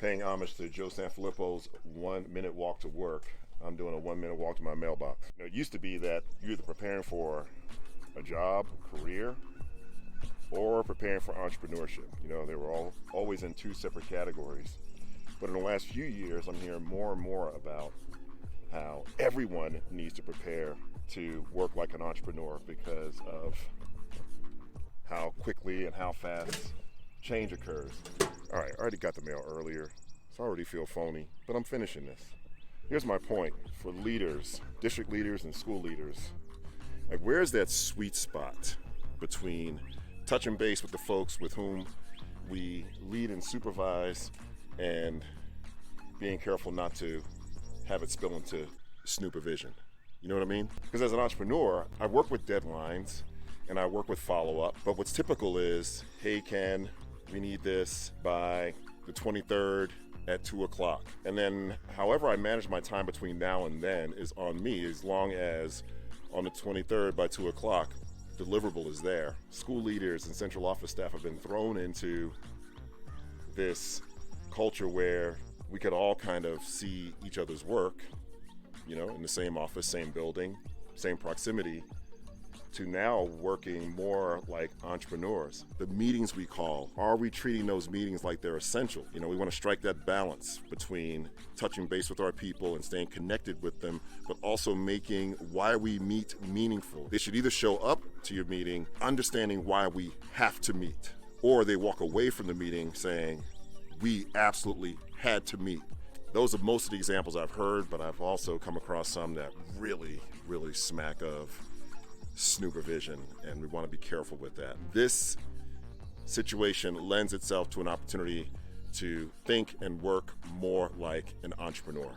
Paying homage to Joe Sanfilippo's 1 minute walk to work, I'm doing a 1 minute walk to my mailbox. It used to be that you're either preparing for a job, career, or preparing for entrepreneurship. They were always in two separate categories. But in the last few years, I'm hearing more and more about how everyone needs to prepare to work like an entrepreneur because of how quickly and how fast change occurs. All right, I already got the mail earlier, so I already feel phony, but I'm finishing this. Here's my point for leaders, district leaders and school leaders. Like, where's that sweet spot between touching base with the folks with whom we lead and supervise and being careful not to have it spill into Snoopervision? You know what I mean? Because as an entrepreneur, I work with deadlines and I work with follow-up, but what's typical is, hey Ken, we need this by the 23rd at 2 o'clock. And then however I manage my time between now and then is on me, as long as on the 23rd by 2 o'clock, deliverable is there. School leaders and central office staff have been thrown into this culture where we could all kind of see each other's work, in the same office, same building, same proximity, to now working more like entrepreneurs. The meetings we call, are we treating those meetings like they're essential? We want to strike that balance between touching base with our people and staying connected with them, but also making why we meet meaningful. They should either show up to your meeting understanding why we have to meet, or they walk away from the meeting saying, we absolutely had to meet. Those are most of the examples I've heard, but I've also come across some that really, really smack of Snoopervision, and we want to be careful with that. This situation lends itself to an opportunity to think and work more like an entrepreneur.